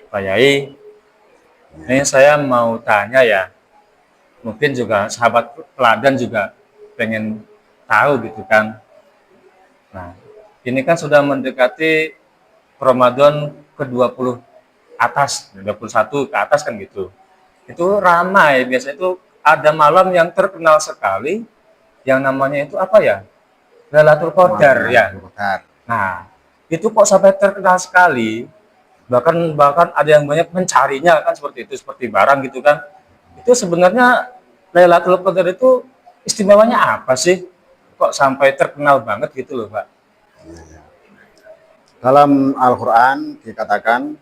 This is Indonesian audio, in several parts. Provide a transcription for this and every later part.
Pak Yai, ini saya mau tanya ya, mungkin juga sahabat teladan juga pengen tahu gitu kan. Nah, ini kan sudah mendekati Ramadan ke-20 atas, 21 ke atas kan gitu. Itu ramai, biasanya itu ada malam yang terkenal sekali, yang namanya itu apa ya? Lailatul Qadar ya. Nah, itu kok sampai terkenal sekali, bahkan bahkan ada yang banyak mencarinya kan seperti itu, seperti barang gitu kan. Itu sebenarnya Lailatul Qadar itu istimewanya apa sih? Kok sampai terkenal banget gitu loh, Pak? Dalam Al-Quran dikatakan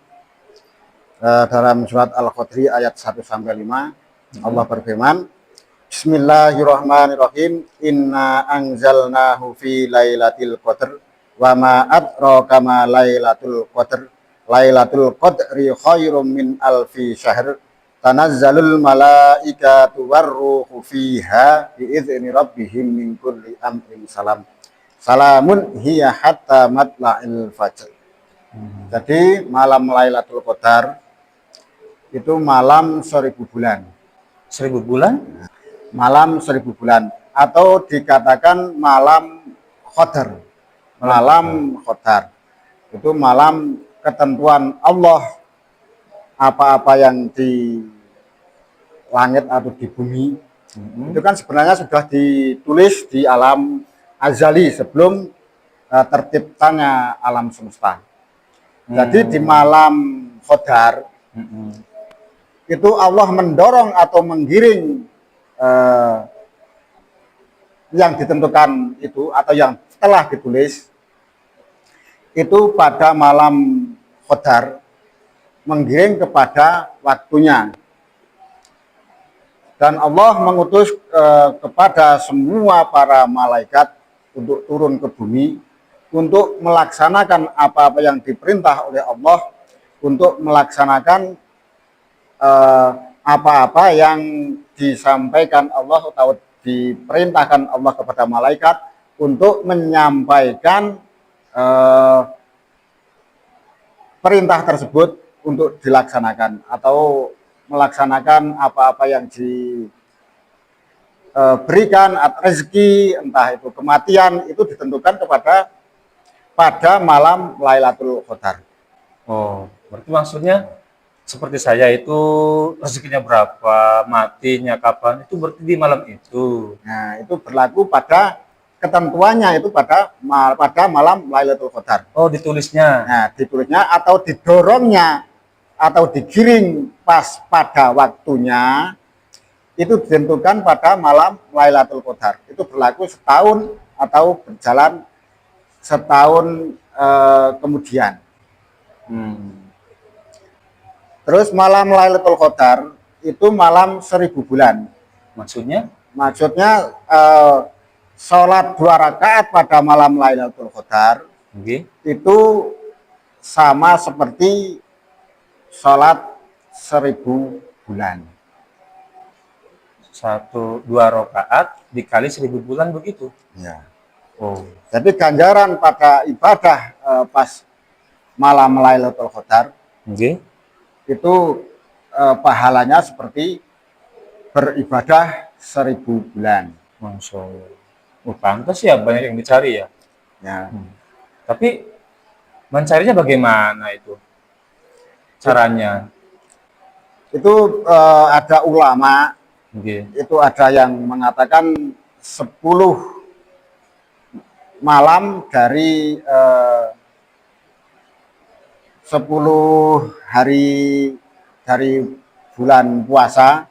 dalam surat Al-Qadri ayat 1 sampai 5 Allah berfirman, Bismillahirrahmanirrahim. Inna anzalnahu fi lailatul qadr wa ma adraka ma lailatul qadr. Lailatul qadri khairum min alfi syahr. Tanazzalul malaikatu warruhu fiha biizni rabbihim min kulli amrin salam. Salamun hiya hatta matla'il fajr. Jadi malam Lailatul Qadar itu malam 1000 bulan. 1000 bulan? Malam 1000 bulan atau dikatakan malam Qadar. Malam Qadar. Itu malam ketentuan Allah, apa-apa yang di langit atau di bumi itu kan sebenarnya sudah ditulis di alam azali sebelum terciptanya alam semesta. Jadi di malam Qadar itu Allah mendorong atau menggiring yang ditentukan itu atau yang telah ditulis itu pada malam Qadar menggiring kepada waktunya. Dan Allah mengutus kepada semua para malaikat untuk turun ke bumi untuk melaksanakan apa-apa yang diperintah oleh Allah, untuk melaksanakan apa-apa yang disampaikan Allah atau diperintahkan Allah kepada malaikat untuk menyampaikan perintah tersebut untuk dilaksanakan atau melaksanakan apa-apa yang diberikan rezeki, entah itu kematian, itu ditentukan pada malam Lailatul Qadar. Oh, berarti maksudnya seperti saya itu rezekinya berapa, matinya kapan, itu berarti di malam itu. Nah, itu berlaku pada ketentuannya itu pada malam Lailatul Qadar. Oh, ditulisnya. Nah, ditulisnya atau didorongnya atau digiring pas pada waktunya itu ditentukan pada malam Lailatul Qadar. Itu berlaku setahun atau berjalan setahun kemudian. Terus malam Lailatul Qadar itu malam 1000 bulan. Maksudnya? Maksudnya sholat 2 rakaat pada malam Lailatul Qadar itu sama seperti sholat 1000 bulan. 2 rakaat dikali 1000 bulan begitu. Ya. Oh. Jadi ganjaran pada ibadah pas malam Lailatul Qadar itu pahalanya seperti beribadah 1000 bulan. Masya Allah. Oh, pantas ya banyak yang dicari ya. Ya. Tapi mencarinya bagaimana itu? Caranya? Itu ada ulama, itu ada yang mengatakan 10 malam dari 10 hari dari bulan puasa.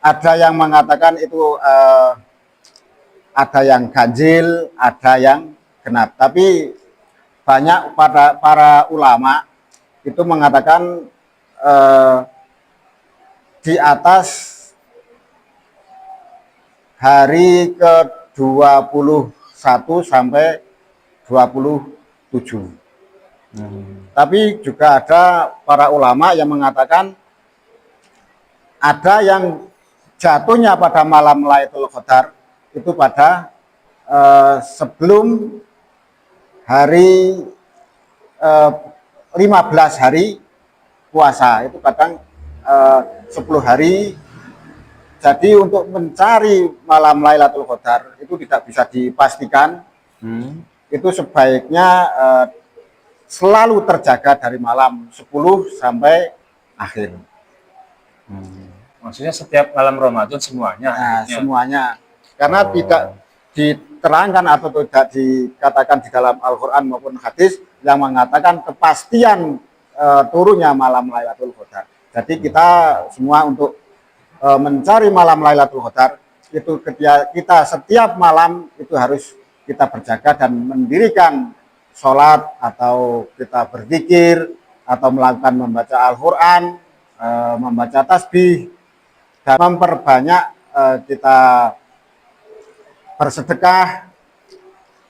Ada yang mengatakan itu ada yang ganjil, ada yang genap. Tapi banyak para ulama itu mengatakan di atas hari ke-21 sampai 27. Tapi juga ada para ulama yang mengatakan ada yang jatuhnya pada malam Lailatul Qadar itu pada sebelum hari 15 hari puasa, itu kadang 10 hari. Jadi untuk mencari malam Lailatul Qadar itu tidak bisa dipastikan. Itu sebaiknya selalu terjaga dari malam 10 sampai akhir. Maksudnya setiap malam Ramadan semuanya? Nah, akhirnya. semuanya. Karena tidak diterangkan atau tidak dikatakan di dalam Al-Quran maupun hadis yang mengatakan kepastian turunnya malam Lailatul Qadar. Jadi kita semua untuk mencari malam Lailatul Qadar itu kita setiap malam itu harus kita berjaga dan mendirikan sholat atau kita berzikir atau melakukan membaca Al-Quran, membaca tasbih, dan memperbanyak kita bersedekah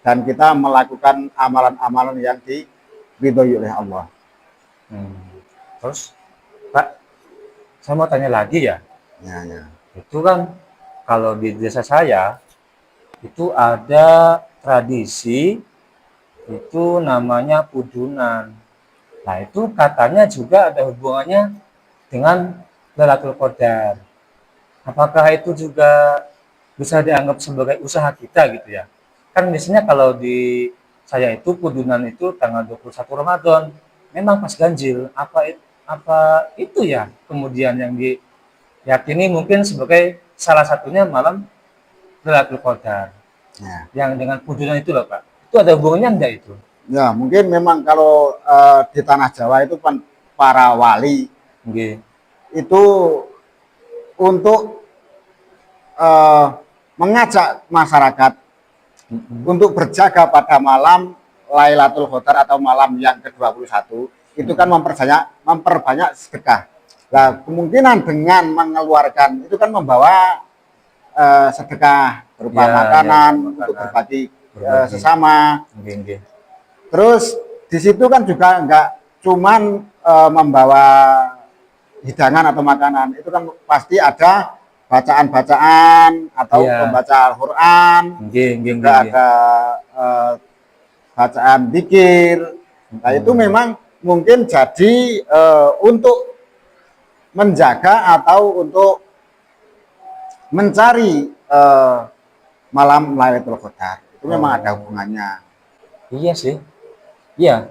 dan kita melakukan amalan-amalan yang diridhoi oleh Allah. Terus Pak, saya mau tanya lagi ya. Ya. Itu kan kalau di desa saya itu ada tradisi itu namanya pudunan. Nah itu katanya juga ada hubungannya dengan Lailatul Qadar. Apakah itu juga bisa dianggap sebagai usaha kita gitu ya? Kan biasanya kalau di saya itu pudunan itu tanggal 21 Ramadan. Memang pas ganjil. Apa itu ya kemudian yang diyakini mungkin sebagai salah satunya malam Lailatul Qadar. Ya. Yang dengan pudunan itu loh Pak. Itu ada hubungannya enggak itu? Ya, mungkin memang kalau di tanah Jawa itu kan para wali itu untuk mengajak masyarakat untuk berjaga pada malam Lailatul Qadar atau malam yang ke-21 itu kan memperbanyak sedekah. Nah, kemungkinan dengan mengeluarkan itu kan membawa sedekah berupa makanan untuk berbagi sesama. Terus di situ kan juga enggak cuman membawa hidangan atau makanan, itu kan pasti ada bacaan-bacaan atau membaca Al-Quran, juga ada bacaan dzikir. Nah itu memang mungkin jadi untuk menjaga atau untuk mencari malam Lailatul Qadar. Itu memang ada hubungannya. Iya sih. Iya,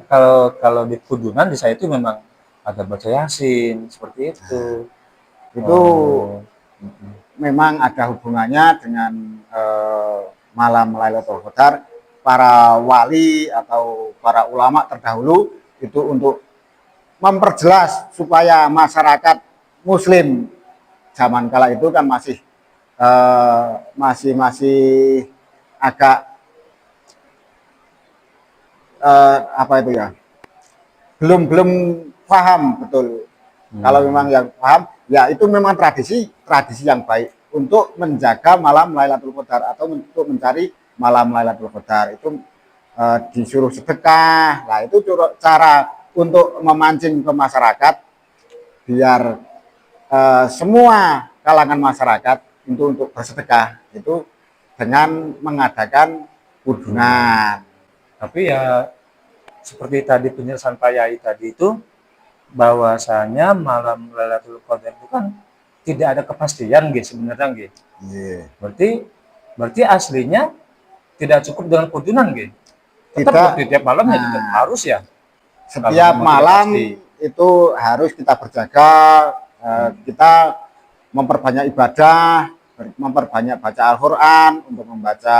kalau di pudunan di saya itu memang ada baca Yasin seperti itu. Itu memang ada hubungannya dengan malam Lailatul Qadar. Para wali atau para ulama terdahulu itu untuk memperjelas supaya masyarakat Muslim zaman kala itu kan masih agak apa itu ya, belum paham betul. Kalau memang yang paham, ya itu memang tradisi yang baik untuk menjaga malam Lailatul Qadar atau untuk mencari malam Lailatul Qadar. Itu disuruh sedekah. Nah itu cara untuk memancing ke masyarakat biar semua kalangan masyarakat untuk bersedekah itu dengan mengadakan pudunan. Tapi ya seperti tadi penjelasan Pak Yai tadi itu bahwasanya malam Lailatul Qadar itu kan tidak ada kepastian gitu sebenarnya gitu. Berarti aslinya tidak cukup dengan pudunan gitu. Tetap tiap malamnya tetap harus ya. Setiap malam itu harus kita berjaga, kita memperbanyak ibadah, memperbanyak baca Al-Quran, untuk membaca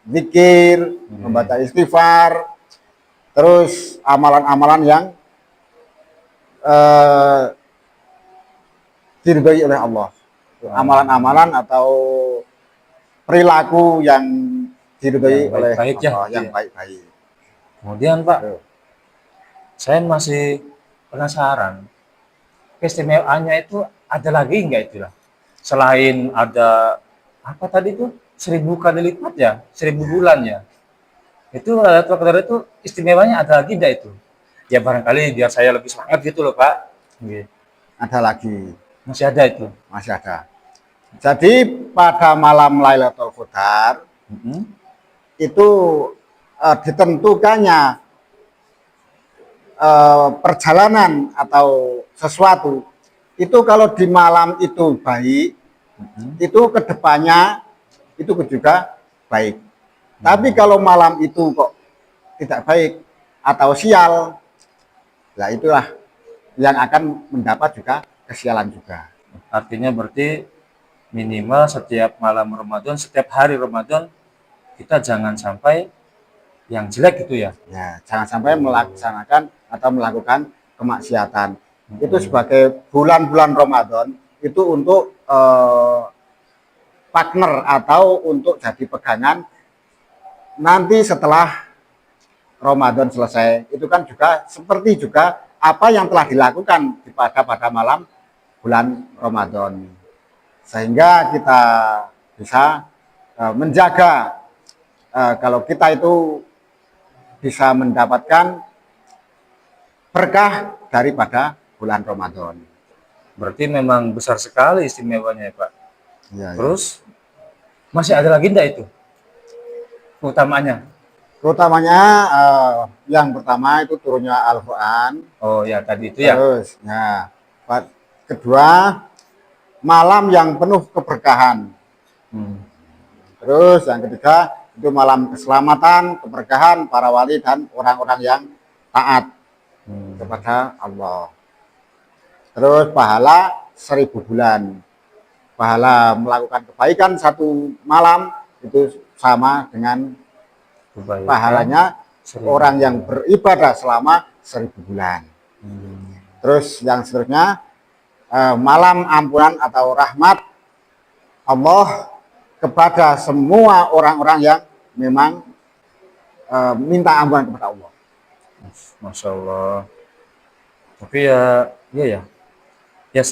zikir, membaca istighfar, terus amalan-amalan yang diridhoi oleh Allah. Amalan-amalan atau perilaku yang diridhoi oleh Allah, yang baik-baik. Kemudian Pak, saya masih penasaran, keistimewaannya itu ada lagi enggak itu lah? Selain ada apa tadi itu 1000 kali lipat ya, 1000 bulan ya. Itu Lailatul Qadar itu istimewanya ada lagi enggak itu? Ya barangkali biar saya lebih semangat gitu loh Pak. Ada lagi. Masih ada itu? Masih ada. Jadi pada malam Lailatul Qadar itu ditentukannya perjalanan atau sesuatu itu kalau di malam itu baik, itu kedepannya itu juga baik. Tapi kalau malam itu kok tidak baik atau sial, nah itulah yang akan mendapat juga kesialan juga. Artinya berarti minimal setiap malam Ramadan, setiap hari Ramadan, kita jangan sampai yang jelek gitu ya. Ya, jangan sampai melaksanakan atau melakukan kemaksiatan. Itu sebagai bulan-bulan Ramadan itu untuk partner atau untuk jadi pegangan nanti setelah Ramadan selesai. Itu kan juga seperti juga apa yang telah dilakukan pada malam bulan Ramadan. Sehingga kita bisa menjaga kalau kita itu bisa mendapatkan berkah daripada bulan Ramadan. Berarti memang besar sekali istimewanya ya Pak. Ya, Terus masih ada lagi enggak itu utamanya? Utamanya yang pertama itu turunnya Al-Quran. Oh ya tadi itu ya. Terus, ya, kedua malam yang penuh keberkahan. Terus yang ketiga itu malam keselamatan, keberkahan para wali dan orang-orang yang taat kepada Allah. Terus pahala 1000 bulan. Pahala melakukan kebaikan satu malam itu sama dengan Kebaikan pahalanya 1000 orang yang beribadah selama 1000 bulan. Terus yang seterusnya malam ampunan atau rahmat Allah kepada semua orang-orang yang memang minta ampunan kepada Allah. Masya Allah. Tapi ya, iya ya. Ya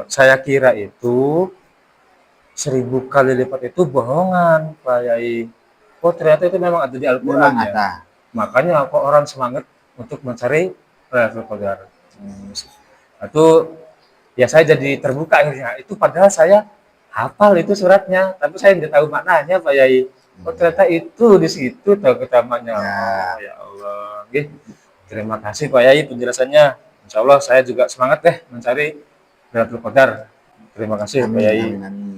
saya kira itu 1000 kali lipat itu bohongan, Pak Yai. Oh ternyata itu memang ada di Al-Quran Memang ya. ada. Makanya kok orang semangat untuk mencari Lailatul Qadar. Itu ya saya jadi terbuka akhirnya. Itu padahal saya hafal itu suratnya, tapi saya tidak tahu maknanya Pak Yai. Oh ternyata itu di situ tahu ketamanya. Oh ya Allah. Oke. Terima kasih Pak Yai penjelasannya. Insya Allah saya juga semangat deh mencari Lailatul Qadar. Terima kasih Pak Amin, Yai. amin, amin.